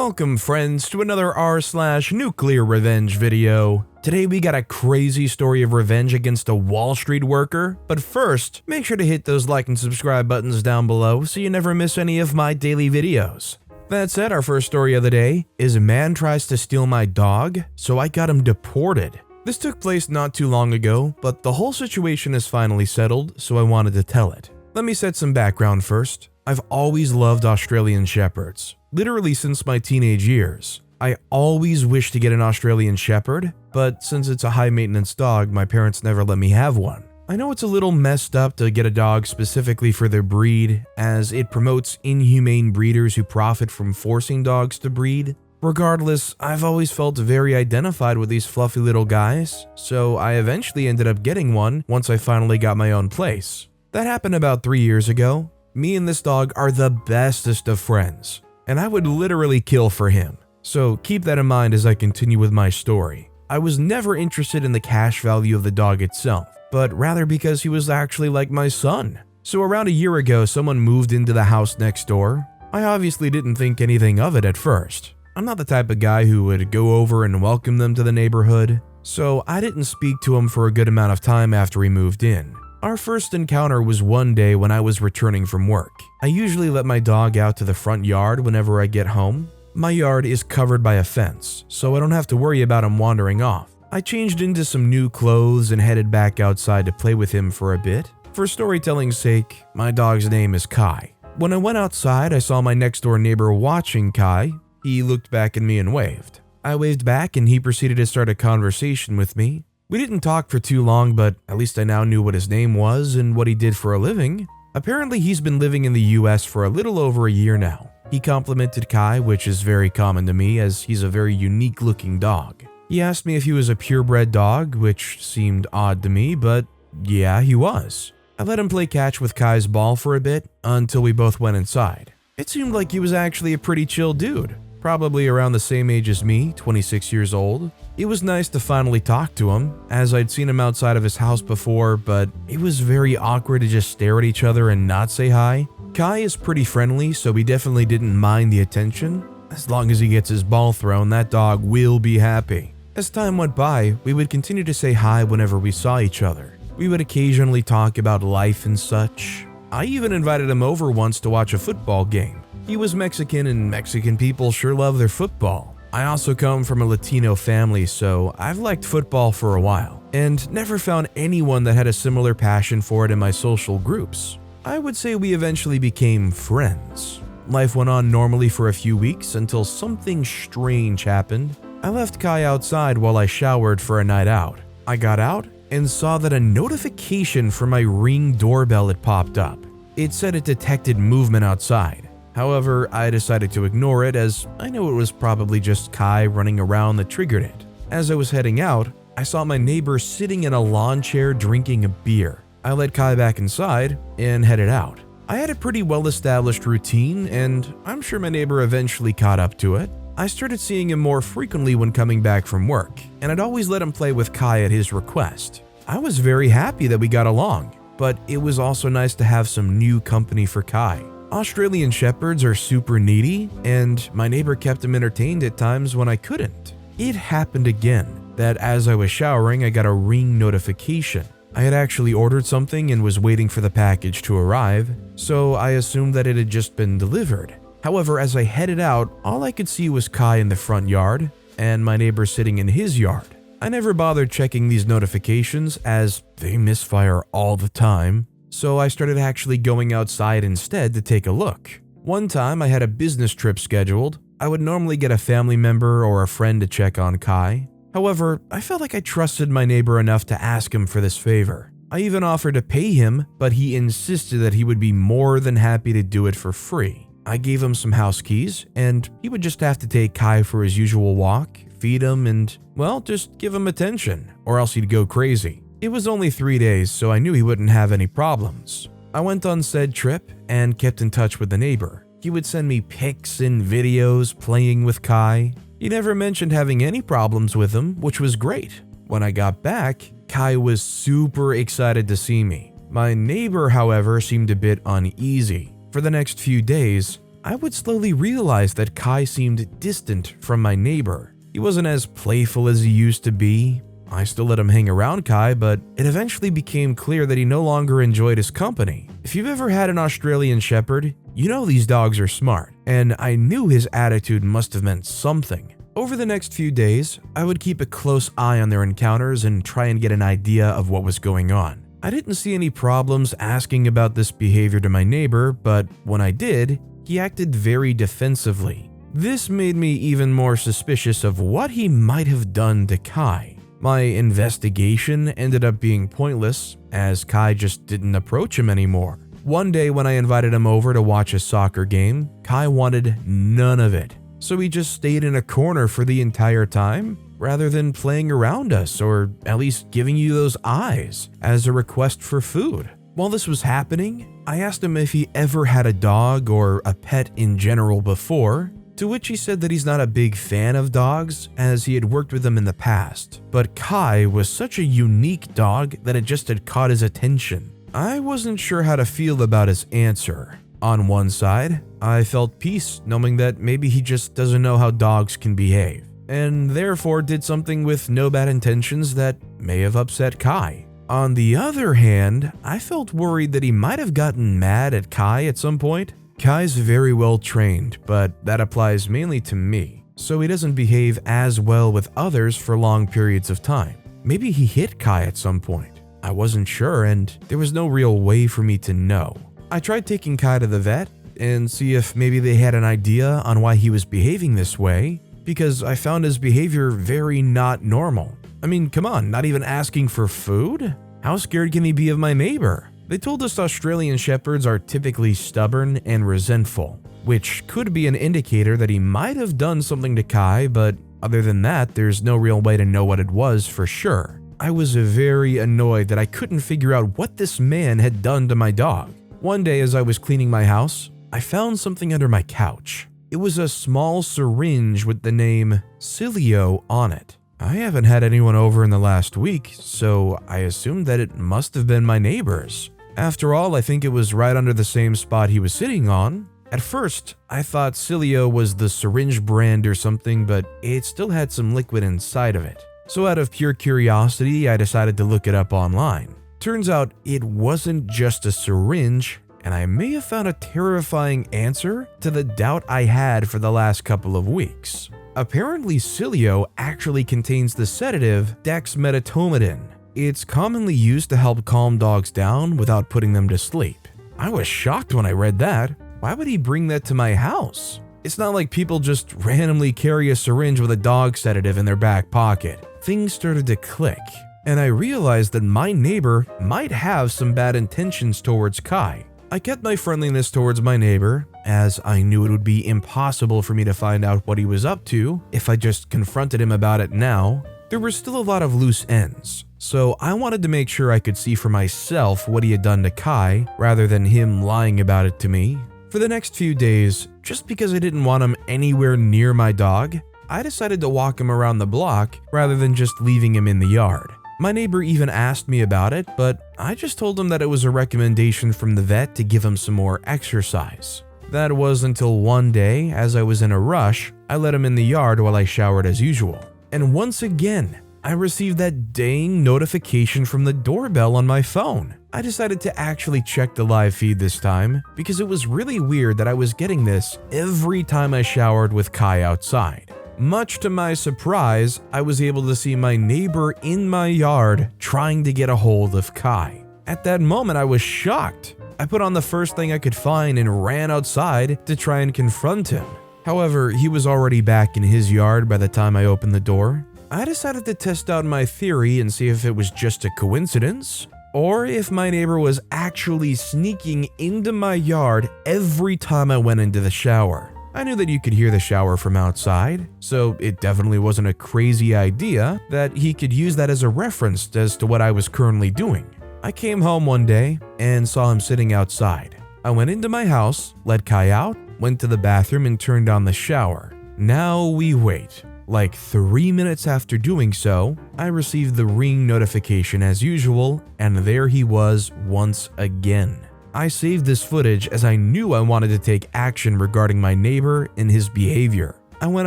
Welcome friends to another r/NuclearRevenge video. Today we got a crazy story of revenge against a Wall Street worker, but first, make sure to hit those like and subscribe buttons down below so you never miss any of my daily videos. That said, our first story of the day is a man tries to steal my dog, so I got him deported. This took place not too long ago, but the whole situation is finally settled, so I wanted to tell it. Let me set some background first. I've always loved Australian Shepherds, literally since my teenage years. I always wished to get an Australian Shepherd, but since it's a high-maintenance dog, my parents never let me have one. I know it's a little messed up to get a dog specifically for their breed, as it promotes inhumane breeders who profit from forcing dogs to breed. Regardless, I've always felt very identified with these fluffy little guys, so I eventually ended up getting one once I finally got my own place. That happened about 3 years ago. Me and this dog are the bestest of friends, and I would literally kill for him. So keep that in mind as I continue with my story. I was never interested in the cash value of the dog itself, but rather because he was actually like my son. So around a year ago, someone moved into the house next door. I obviously didn't think anything of it at first. I'm not the type of guy who would go over and welcome them to the neighborhood, so I didn't speak to him for a good amount of time after he moved in. Our first encounter was one day when I was returning from work. I usually let my dog out to the front yard whenever I get home. My yard is covered by a fence, so I don't have to worry about him wandering off. I changed into some new clothes and headed back outside to play with him for a bit. For storytelling's sake, my dog's name is Kai. When I went outside, I saw my next door neighbor watching Kai. He looked back at me and waved. I waved back and he proceeded to start a conversation with me. We didn't talk for too long, but at least I now knew what his name was and what he did for a living. Apparently, he's been living in the US for a little over a year now. He complimented Kai, which is very common to me as he's a very unique looking dog. He asked me if he was a purebred dog, which seemed odd to me, but yeah, he was. I let him play catch with Kai's ball for a bit until we both went inside. It seemed like he was actually a pretty chill dude, probably around the same age as me, 26 years old. It was nice to finally talk to him, as I'd seen him outside of his house before, but it was very awkward to just stare at each other and not say hi. Kai is pretty friendly, so he definitely didn't mind the attention. As long as he gets his ball thrown, that dog will be happy. As time went by, we would continue to say hi whenever we saw each other. We would occasionally talk about life and such. I even invited him over once to watch a football game. He was Mexican, and Mexican people sure love their football. I also come from a Latino family, so I've liked football for a while, and never found anyone that had a similar passion for it in my social groups. I would say we eventually became friends. Life went on normally for a few weeks until something strange happened. I left Kai outside while I showered for a night out. I got out and saw that a notification for my Ring doorbell had popped up. It said it detected movement outside. However, I decided to ignore it as I knew it was probably just Kai running around that triggered it. As I was heading out, I saw my neighbor sitting in a lawn chair drinking a beer. I let Kai back inside and headed out. I had a pretty well-established routine, and I'm sure my neighbor eventually caught up to it. I started seeing him more frequently when coming back from work, and I'd always let him play with Kai at his request. I was very happy that we got along, but it was also nice to have some new company for Kai. Australian Shepherds are super needy, and my neighbor kept him entertained at times when I couldn't. It happened again that as I was showering, I got a Ring notification. I had actually ordered something and was waiting for the package to arrive, so I assumed that it had just been delivered. However, as I headed out, all I could see was Kai in the front yard and my neighbor sitting in his yard. I never bothered checking these notifications as they misfire all the time. So I started actually going outside instead to take a look. One time I had a business trip scheduled. I would normally get a family member or a friend to check on Kai. However, I felt like I trusted my neighbor enough to ask him for this favor. I even offered to pay him, but he insisted that he would be more than happy to do it for free. I gave him some house keys, and he would just have to take Kai for his usual walk, feed him, and, well, just give him attention, or else he'd go crazy. It was only 3 days, so I knew he wouldn't have any problems. I went on said trip and kept in touch with the neighbor. He would send me pics and videos playing with Kai. He never mentioned having any problems with him, which was great. When I got back, Kai was super excited to see me. My neighbor, however, seemed a bit uneasy. For the next few days, I would slowly realize that Kai seemed distant from my neighbor. He wasn't as playful as he used to be. I still let him hang around Kai, but it eventually became clear that he no longer enjoyed his company. If you've ever had an Australian Shepherd, you know these dogs are smart, and I knew his attitude must have meant something. Over the next few days, I would keep a close eye on their encounters and try and get an idea of what was going on. I didn't see any problems asking about this behavior to my neighbor, but when I did, he acted very defensively. This made me even more suspicious of what he might have done to Kai. My investigation ended up being pointless, as Kai just didn't approach him anymore. One day when I invited him over to watch a soccer game, Kai wanted none of it. So he just stayed in a corner for the entire time, rather than playing around us or at least giving you those eyes as a request for food. While this was happening, I asked him if he ever had a dog or a pet in general before, to which he said that he's not a big fan of dogs as he had worked with them in the past. But Kai was such a unique dog that it just had caught his attention. I wasn't sure how to feel about his answer. On one side, I felt peace knowing that maybe he just doesn't know how dogs can behave, and therefore did something with no bad intentions that may have upset Kai. On the other hand, I felt worried that he might have gotten mad at Kai at some point. Kai's very well trained, but that applies mainly to me, so he doesn't behave as well with others for long periods of time. Maybe he hit Kai at some point. I wasn't sure, and there was no real way for me to know. I tried taking Kai to the vet and see if maybe they had an idea on why he was behaving this way, because I found his behavior very not normal. I mean, come on, not even asking for food? How scared can he be of my neighbor? They told us Australian Shepherds are typically stubborn and resentful, which could be an indicator that he might have done something to Kai, but other than that, there's no real way to know what it was for sure. I was very annoyed that I couldn't figure out what this man had done to my dog. One day as I was cleaning my house, I found something under my couch. It was a small syringe with the name Cilio on it. I haven't had anyone over in the last week, so I assumed that it must have been my neighbor's. After all, I think it was right under the same spot he was sitting on. At first, I thought Cilio was the syringe brand or something, but it still had some liquid inside of it. So out of pure curiosity, I decided to look it up online. Turns out it wasn't just a syringe, and I may have found a terrifying answer to the doubt I had for the last couple of weeks. Apparently, Cilio actually contains the sedative dexmedetomidine. It's commonly used to help calm dogs down without putting them to sleep. I was shocked when I read that. Why would he bring that to my house? It's not like people just randomly carry a syringe with a dog sedative in their back pocket. Things started to click, and I realized that my neighbor might have some bad intentions towards Kai. I kept my friendliness towards my neighbor, as I knew it would be impossible for me to find out what he was up to if I just confronted him about it now. There were still a lot of loose ends, so I wanted to make sure I could see for myself what he had done to Kai, rather than him lying about it to me. For the next few days, just because I didn't want him anywhere near my dog, I decided to walk him around the block rather than just leaving him in the yard. My neighbor even asked me about it, but I just told him that it was a recommendation from the vet to give him some more exercise. That was until one day, as I was in a rush, I let him in the yard while I showered as usual. And once again, I received that dang notification from the doorbell on my phone. I decided to actually check the live feed this time because it was really weird that I was getting this every time I showered with Kai outside. Much to my surprise, I was able to see my neighbor in my yard trying to get a hold of Kai. At that moment, I was shocked. I put on the first thing I could find and ran outside to try and confront him. However, he was already back in his yard by the time I opened the door. I decided to test out my theory and see if it was just a coincidence, or if my neighbor was actually sneaking into my yard every time I went into the shower. I knew that you could hear the shower from outside, so it definitely wasn't a crazy idea that he could use that as a reference as to what I was currently doing. I came home one day and saw him sitting outside. I went into my house, let Kai out, went to the bathroom and turned on the shower. Now we wait. Like 3 minutes after doing so, I received the ring notification as usual, and there he was once again. I saved this footage as I knew I wanted to take action regarding my neighbor and his behavior. I went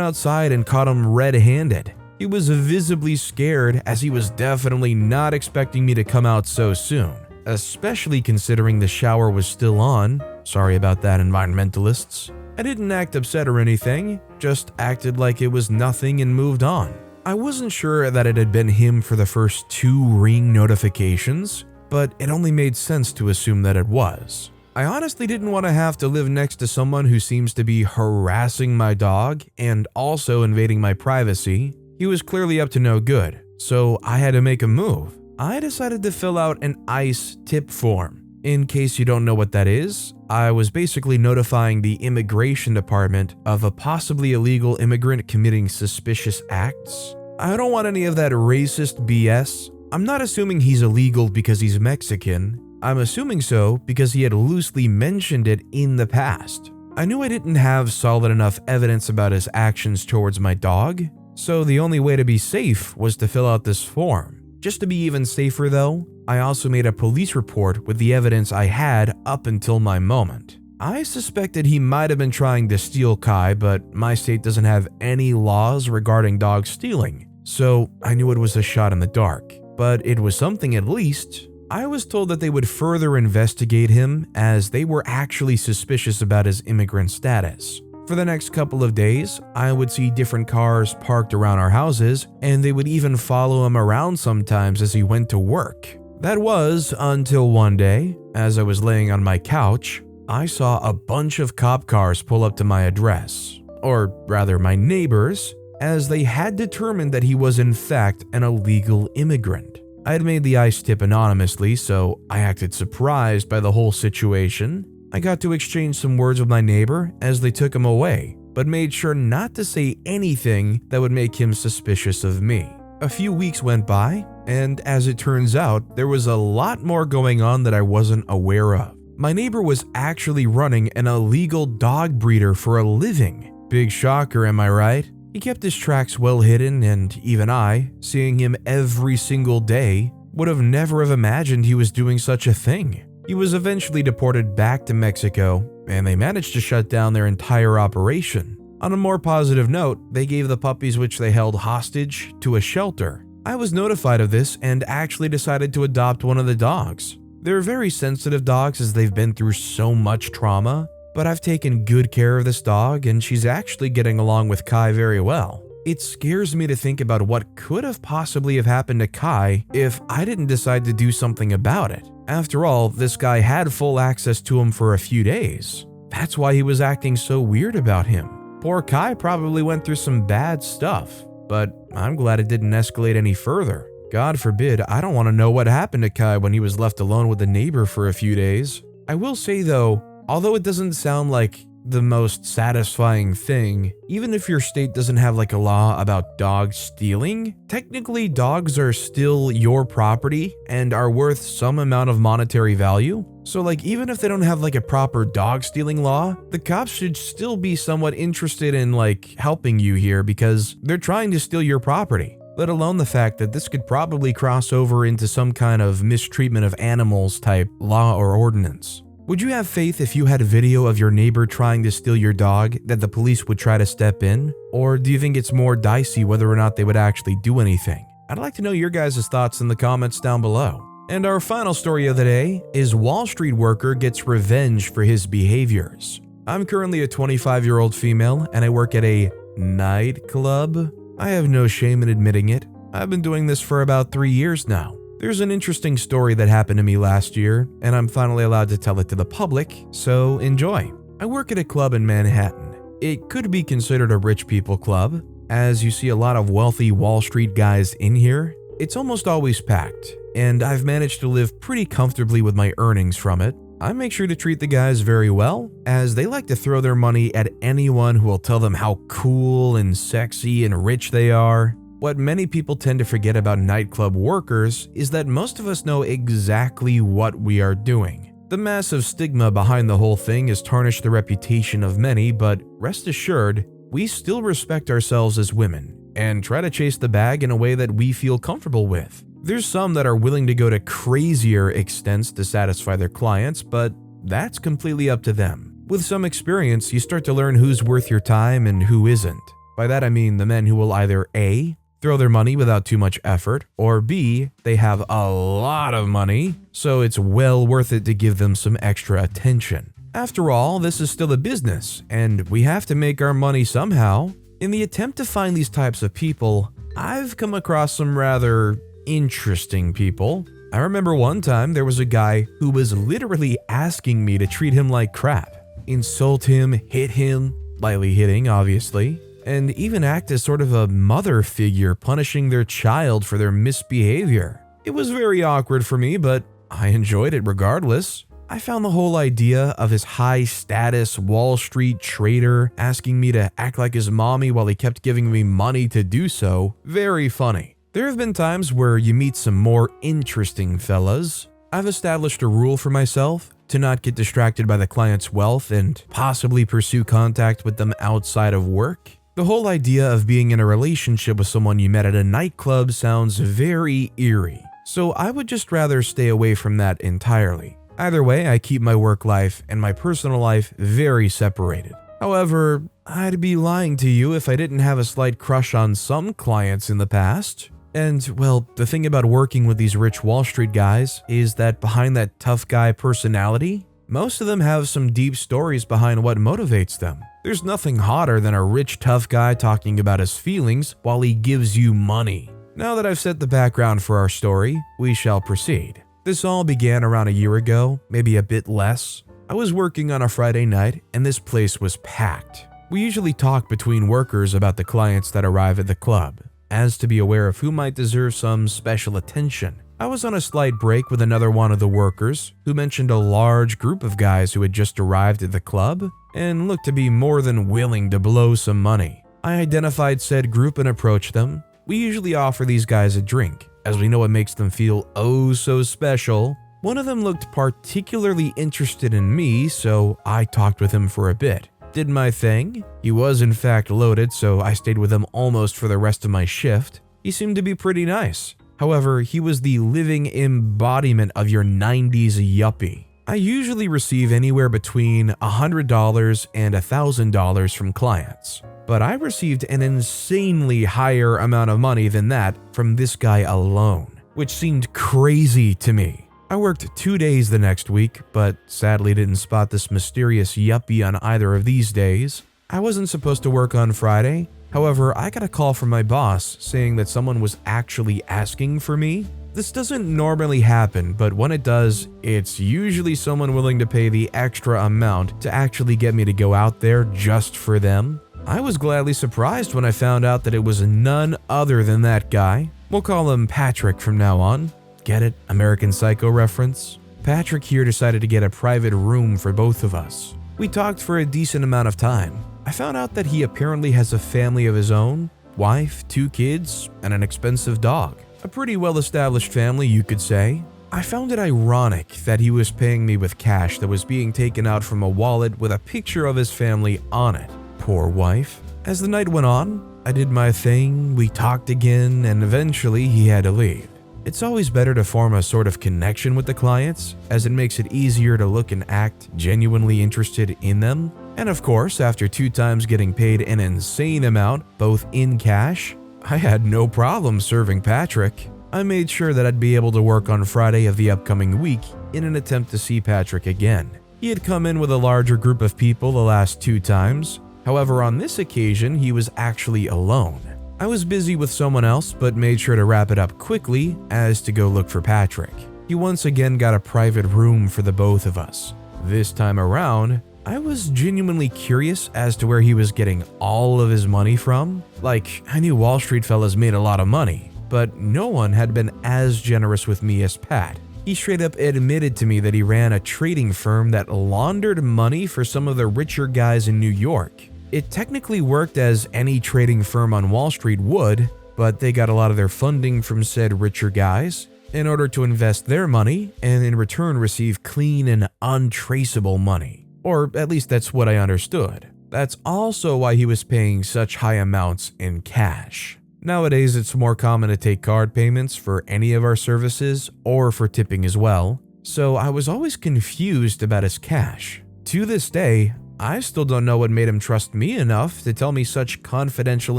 outside and caught him red-handed. He was visibly scared as he was definitely not expecting me to come out so soon, especially considering the shower was still on. Sorry about that, environmentalists. I didn't act upset or anything, just acted like it was nothing and moved on. I wasn't sure that it had been him for the first 2 ring notifications, but it only made sense to assume that it was. I honestly didn't want to have to live next to someone who seems to be harassing my dog and also invading my privacy. He was clearly up to no good, so I had to make a move. I decided to fill out an ICE tip form. In case you don't know what that is, I was basically notifying the immigration department of a possibly illegal immigrant committing suspicious acts. I don't want any of that racist BS. I'm not assuming he's illegal because he's Mexican. I'm assuming so because he had loosely mentioned it in the past. I knew I didn't have solid enough evidence about his actions towards my dog, so the only way to be safe was to fill out this form. Just to be even safer though, I also made a police report with the evidence I had up until my moment. I suspected he might have been trying to steal Kai, but my state doesn't have any laws regarding dog stealing, so I knew it was a shot in the dark. But it was something at least. I was told that they would further investigate him as they were actually suspicious about his immigrant status. For the next couple of days, I would see different cars parked around our houses, and they would even follow him around sometimes as he went to work. That was until one day, as I was laying on my couch, I saw a bunch of cop cars pull up to my address, or rather my neighbor's, as they had determined that he was in fact an illegal immigrant. I had made the ICE tip anonymously, so I acted surprised by the whole situation. I got to exchange some words with my neighbor as they took him away, but made sure not to say anything that would make him suspicious of me. A few weeks went by, and as it turns out, there was a lot more going on that I wasn't aware of. My neighbor was actually running an illegal dog breeder for a living. Big shocker, am I right? He kept his tracks well hidden, and even I, seeing him every single day, would have never have imagined he was doing such a thing. He was eventually deported back to Mexico, and they managed to shut down their entire operation. On a more positive note, they gave the puppies which they held hostage to a shelter. I was notified of this and actually decided to adopt one of the dogs. They're very sensitive dogs as they've been through so much trauma, but I've taken good care of this dog and she's actually getting along with Kai very well. It scares me to think about what could have possibly have happened to Kai if I didn't decide to do something about it. After all, this guy had full access to him for a few days. That's why he was acting so weird about him. Poor Kai probably went through some bad stuff, but I'm glad it didn't escalate any further. God forbid, I don't want to know what happened to Kai when he was left alone with a neighbor for a few days. I will say though, although it doesn't sound like the most satisfying thing, even if your state doesn't have like a law about dogs stealing, technically dogs are still your property and are worth some amount of monetary value. So like even if they don't have like a proper dog stealing law, the cops should still be somewhat interested in like helping you here because they're trying to steal your property. Let alone the fact that this could probably cross over into some kind of mistreatment of animals type law or ordinance. Would you have faith if you had a video of your neighbor trying to steal your dog that the police would try to step in? Or do you think it's more dicey whether or not they would actually do anything? I'd like to know your guys' thoughts in the comments down below. And our final story of the day is Wall Street worker gets revenge for his behaviors. I'm currently a 25-year-old female and I work at a nightclub. I have no shame in admitting it. I've been doing this for about 3 years now. There's an interesting story that happened to me last year, and I'm finally allowed to tell it to the public, so enjoy. I work at a club in Manhattan. It could be considered a rich people club, as you see a lot of wealthy Wall Street guys in here. It's almost always packed, and I've managed to live pretty comfortably with my earnings from it. I make sure to treat the guys very well, as they like to throw their money at anyone who will tell them how cool and sexy and rich they are. What many people tend to forget about nightclub workers is that most of us know exactly what we are doing. The massive stigma behind the whole thing has tarnished the reputation of many, but rest assured, we still respect ourselves as women and try to chase the bag in a way that we feel comfortable with. There's some that are willing to go to crazier extents to satisfy their clients, but that's completely up to them. With some experience, you start to learn who's worth your time and who isn't. By that I mean the men who will either A, throw their money without too much effort, or B, they have a lot of money, so it's well worth it to give them some extra attention. After all, this is still a business, and we have to make our money somehow. In the attempt to find these types of people, I've come across some rather interesting people. I remember one time there was a guy who was literally asking me to treat him like crap, insult him, hit him, lightly hitting obviously, and even act as sort of a mother figure punishing their child for their misbehavior. It was very awkward for me, but I enjoyed it regardless. I found the whole idea of his high-status Wall Street trader asking me to act like his mommy while he kept giving me money to do so very funny. There have been times where you meet some more interesting fellas. I've established a rule for myself to not get distracted by the client's wealth and possibly pursue contact with them outside of work. The whole idea of being in a relationship with someone you met at a nightclub sounds very eerie, so I would just rather stay away from that entirely. Either way, I keep my work life and my personal life very separated. However, I'd be lying to you if I didn't have a slight crush on some clients in the past. And, well, the thing about working with these rich Wall Street guys is that behind that tough guy personality, most of them have some deep stories behind what motivates them. There's nothing hotter than a rich tough guy talking about his feelings while he gives you money. Now that I've set the background for our story, we shall proceed. This all began around a year ago, maybe a bit less. I was working on a Friday night and this place was packed. We usually talk between workers about the clients that arrive at the club, as to be aware of who might deserve some special attention. I was on a slight break with another one of the workers who mentioned a large group of guys who had just arrived at the club and looked to be more than willing to blow some money. I identified said group and approached them. We usually offer these guys a drink, as we know it makes them feel oh so special. One of them looked particularly interested in me, so I talked with him for a bit. Did my thing. He was in fact loaded, so I stayed with him almost for the rest of my shift. He seemed to be pretty nice. However, he was the living embodiment of your 90s yuppie. I usually receive anywhere between $100 and $1,000 from clients, but I received an insanely higher amount of money than that from this guy alone, which seemed crazy to me. I worked 2 days the next week, but sadly didn't spot this mysterious yuppie on either of these days. I wasn't supposed to work on Friday. However, I got a call from my boss saying that someone was actually asking for me. This doesn't normally happen, but when it does, it's usually someone willing to pay the extra amount to actually get me to go out there just for them. I was gladly surprised when I found out that it was none other than that guy. We'll call him Patrick from now on. Get it? American Psycho reference? Patrick here decided to get a private room for both of us. We talked for a decent amount of time. I found out that he apparently has a family of his own, wife, 2 kids, and an expensive dog. A pretty well-established family, you could say. I found it ironic that he was paying me with cash that was being taken out from a wallet with a picture of his family on it. Poor wife. As the night went on, I did my thing, we talked again, and eventually he had to leave. It's always better to form a sort of connection with the clients, as it makes it easier to look and act genuinely interested in them. And of course, after 2 times getting paid an insane amount, both in cash, I had no problem serving Patrick. I made sure that I'd be able to work on Friday of the upcoming week in an attempt to see Patrick again. He had come in with a larger group of people the last 2 times. However, on this occasion, he was actually alone. I was busy with someone else, but made sure to wrap it up quickly as to go look for Patrick. He once again got a private room for the both of us. This time around, I was genuinely curious as to where he was getting all of his money from. Like, I knew Wall Street fellas made a lot of money, but no one had been as generous with me as Pat. He straight up admitted to me that he ran a trading firm that laundered money for some of the richer guys in New York. It technically worked as any trading firm on Wall Street would, but they got a lot of their funding from said richer guys in order to invest their money and in return receive clean and untraceable money. Or at least that's what I understood. That's also why he was paying such high amounts in cash. Nowadays, it's more common to take card payments for any of our services or for tipping as well. so I was always confused about his cash. To this day, I still don't know what made him trust me enough to tell me such confidential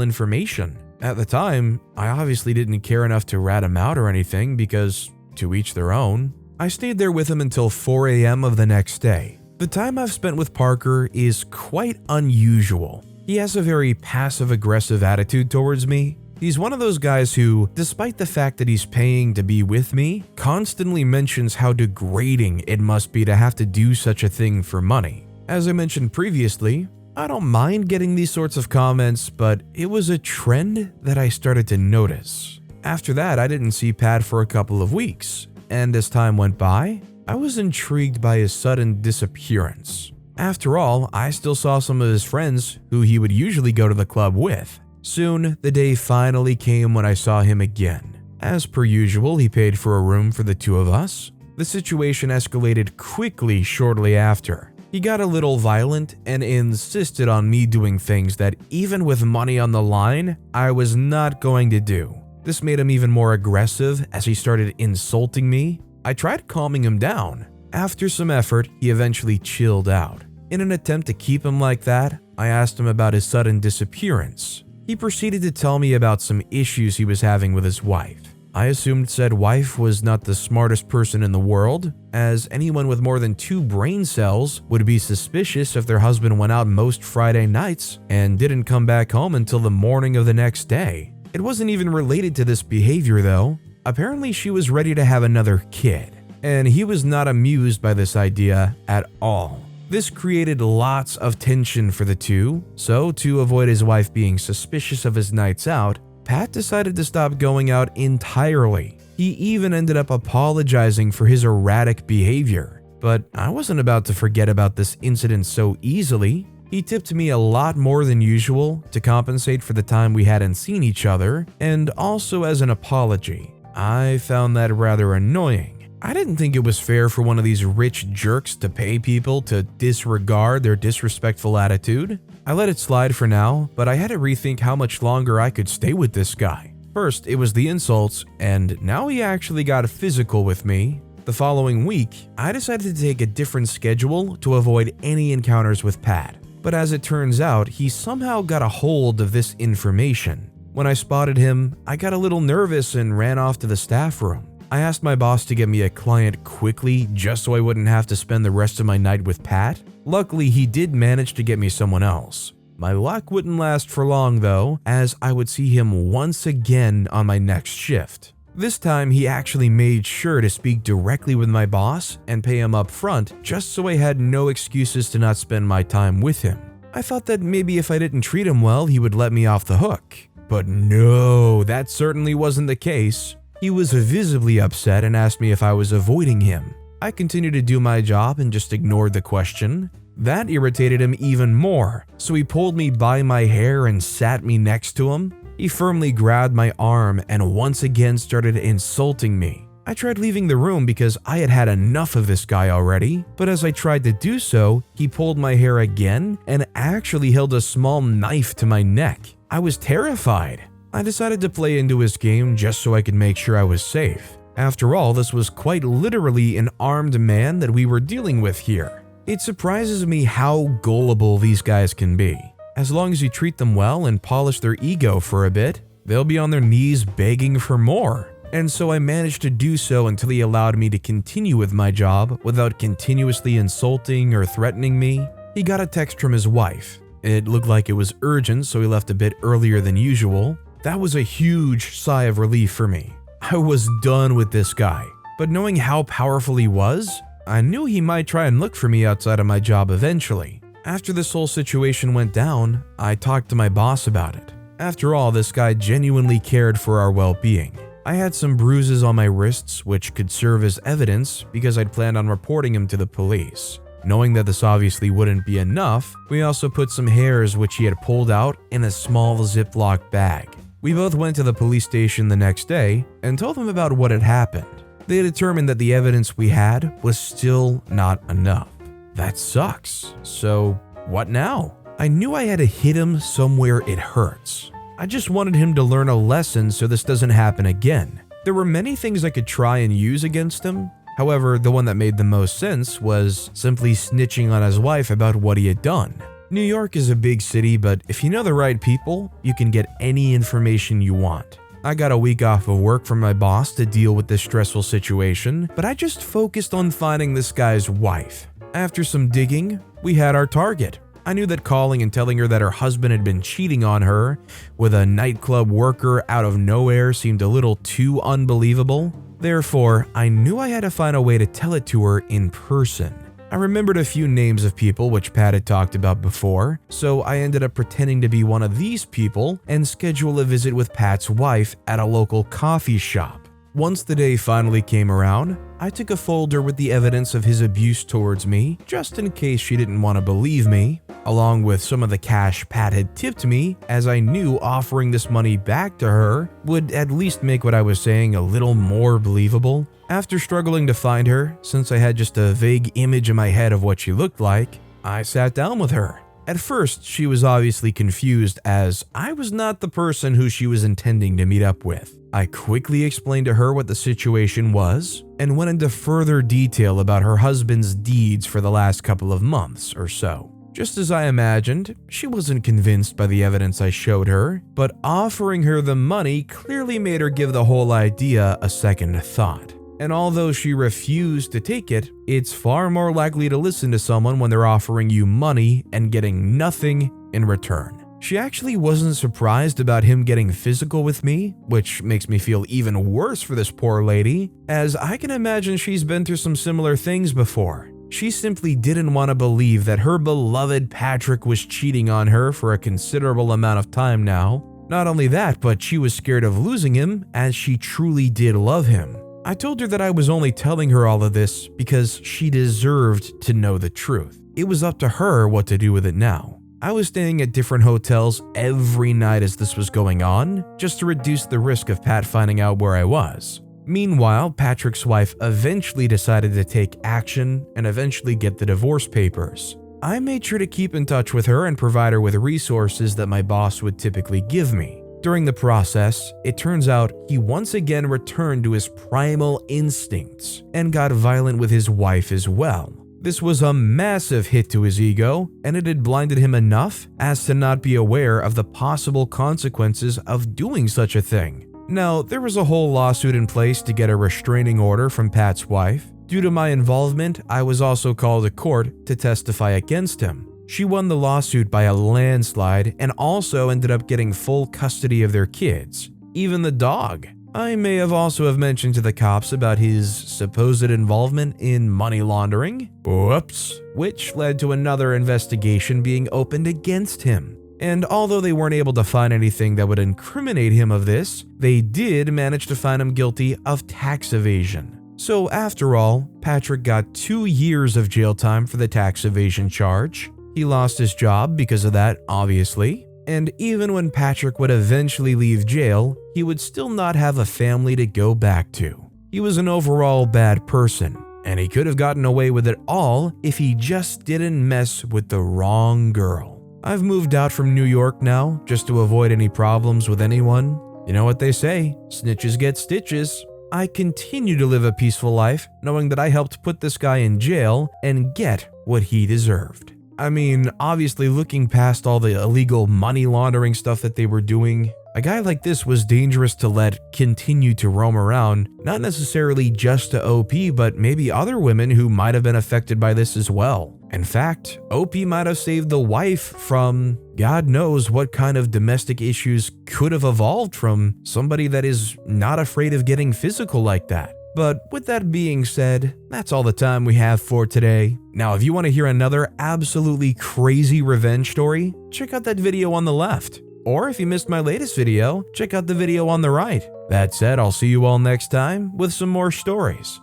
information. At the time, I obviously didn't care enough to rat him out or anything because, to each their own. I stayed there with him until 4 a.m. of the next day. The time I've spent with Parker is quite unusual. He has a very passive-aggressive attitude towards me. He's one of those guys who, despite the fact that he's paying to be with me, constantly mentions how degrading it must be to have to do such a thing for money. As I mentioned previously, I don't mind getting these sorts of comments, but it was a trend that I started to notice. After that, I didn't see Pat for a couple of weeks, and as time went by, I was intrigued by his sudden disappearance. After all, I still saw some of his friends who he would usually go to the club with. Soon, the day finally came when I saw him again. As per usual, he paid for a room for the two of us. The situation escalated quickly shortly after. He got a little violent and insisted on me doing things that, even with money on the line, I was not going to do. This made him even more aggressive as he started insulting me. I tried calming him down. After some effort, he eventually chilled out. In an attempt to keep him like that, I asked him about his sudden disappearance. He proceeded to tell me about some issues he was having with his wife. I assumed said wife was not the smartest person in the world, as anyone with more than 2 brain cells would be suspicious if their husband went out most Friday nights and didn't come back home until the morning of the next day. It wasn't even related to this behavior though. Apparently she was ready to have another kid, and he was not amused by this idea at all. This created lots of tension for the two, so to avoid his wife being suspicious of his nights out, Pat decided to stop going out entirely. He even ended up apologizing for his erratic behavior. But I wasn't about to forget about this incident so easily. He tipped me a lot more than usual to compensate for the time we hadn't seen each other, and also as an apology. I found that rather annoying. I didn't think it was fair for one of these rich jerks to pay people to disregard their disrespectful attitude. I let it slide for now, but I had to rethink how much longer I could stay with this guy. First, it was the insults, and now he actually got physical with me. The following week, I decided to take a different schedule to avoid any encounters with Pat. But as it turns out, he somehow got a hold of this information. When I spotted him, I got a little nervous and ran off to the staff room. I asked my boss to get me a client quickly just so I wouldn't have to spend the rest of my night with Pat. Luckily, he did manage to get me someone else. My luck wouldn't last for long though, as I would see him once again on my next shift. This time, he actually made sure to speak directly with my boss and pay him up front just so I had no excuses to not spend my time with him. I thought that maybe if I didn't treat him well, he would let me off the hook. But no, that certainly wasn't the case. He was visibly upset and asked me if I was avoiding him. I continued to do my job and just ignored the question. That irritated him even more, so he pulled me by my hair and sat me next to him. He firmly grabbed my arm and once again started insulting me. I tried leaving the room because I had had enough of this guy already, but as I tried to do so, he pulled my hair again and actually held a small knife to my neck. I was terrified. I decided to play into his game just so I could make sure I was safe. After all, this was quite literally an armed man that we were dealing with here. It surprises me how gullible these guys can be. As long as you treat them well and polish their ego for a bit, they'll be on their knees begging for more. And so I managed to do so until he allowed me to continue with my job without continuously insulting or threatening me. He got a text from his wife. It looked like it was urgent, so he left a bit earlier than usual. That was a huge sigh of relief for me. I was done with this guy, but knowing how powerful he was, I knew he might try and look for me outside of my job eventually. After this whole situation went down, I talked to my boss about it. After all, this guy genuinely cared for our well-being. I had some bruises on my wrists which could serve as evidence because I'd planned on reporting him to the police. Knowing that this obviously wouldn't be enough, we also put some hairs which he had pulled out in a small Ziploc bag. We both went to the police station the next day and told them about what had happened. They determined that the evidence we had was still not enough. That sucks. So what now? I knew I had to hit him somewhere it hurts. I just wanted him to learn a lesson so this doesn't happen again. There were many things I could try and use against him, However, the one that made the most sense was simply snitching on his wife about what he had done. New York is a big city, but if you know the right people, you can get any information you want. I got a week off of work from my boss to deal with this stressful situation, but I just focused on finding this guy's wife. After some digging, we had our target. I knew that calling and telling her that her husband had been cheating on her with a nightclub worker out of nowhere seemed a little too unbelievable. Therefore, I knew I had to find a way to tell it to her in person. I remembered a few names of people which Pat had talked about before, so I ended up pretending to be one of these people and schedule a visit with Pat's wife at a local coffee shop. Once the day finally came around, I took a folder with the evidence of his abuse towards me, just in case she didn't want to believe me, along with some of the cash Pat had tipped me, as I knew offering this money back to her would at least make what I was saying a little more believable. After struggling to find her, since I had just a vague image in my head of what she looked like, I sat down with her. At first, she was obviously confused as I was not the person who she was intending to meet up with. I quickly explained to her what the situation was and went into further detail about her husband's deeds for the last couple of months or so. Just as I imagined, she wasn't convinced by the evidence I showed her, but offering her the money clearly made her give the whole idea a second thought. And although she refused to take it, it's far more likely to listen to someone when they're offering you money and getting nothing in return. She actually wasn't surprised about him getting physical with me, which makes me feel even worse for this poor lady, as I can imagine she's been through some similar things before. She simply didn't want to believe that her beloved Patrick was cheating on her for a considerable amount of time now. Not only that, but she was scared of losing him, as she truly did love him. I told her that I was only telling her all of this because she deserved to know the truth. It was up to her what to do with it now. I was staying at different hotels every night as this was going on, just to reduce the risk of Pat finding out where I was. Meanwhile, Patrick's wife eventually decided to take action and eventually get the divorce papers. I made sure to keep in touch with her and provide her with resources that my boss would typically give me. During the process, it turns out he once again returned to his primal instincts and got violent with his wife as well. This was a massive hit to his ego, and it had blinded him enough as to not be aware of the possible consequences of doing such a thing. Now, there was a whole lawsuit in place to get a restraining order from Pat's wife. Due to my involvement, I was also called to court to testify against him. She won the lawsuit by a landslide and also ended up getting full custody of their kids, even the dog. I may have also mentioned to the cops about his supposed involvement in money laundering, whoops, which led to another investigation being opened against him. And although they weren't able to find anything that would incriminate him of this, they did manage to find him guilty of tax evasion. So after all, Patrick got 2 years of jail time for the tax evasion charge. He lost his job because of that, obviously, and even when Patrick would eventually leave jail, he would still not have a family to go back to. He was an overall bad person, and he could have gotten away with it all if he just didn't mess with the wrong girl. I've moved out from New York now just to avoid any problems with anyone. You know what they say, snitches get stitches. I continue to live a peaceful life, knowing that I helped put this guy in jail and get what he deserved. I mean, obviously looking past all the illegal money laundering stuff that they were doing, a guy like this was dangerous to let continue to roam around, not necessarily just to OP, but maybe other women who might have been affected by this as well. In fact, OP might have saved the wife from God knows what kind of domestic issues could have evolved from somebody that is not afraid of getting physical like that. But with that being said, that's all the time we have for today. Now, if you want to hear another absolutely crazy revenge story, check out that video on the left. Or if you missed my latest video, check out the video on the right. That said, I'll see you all next time with some more stories.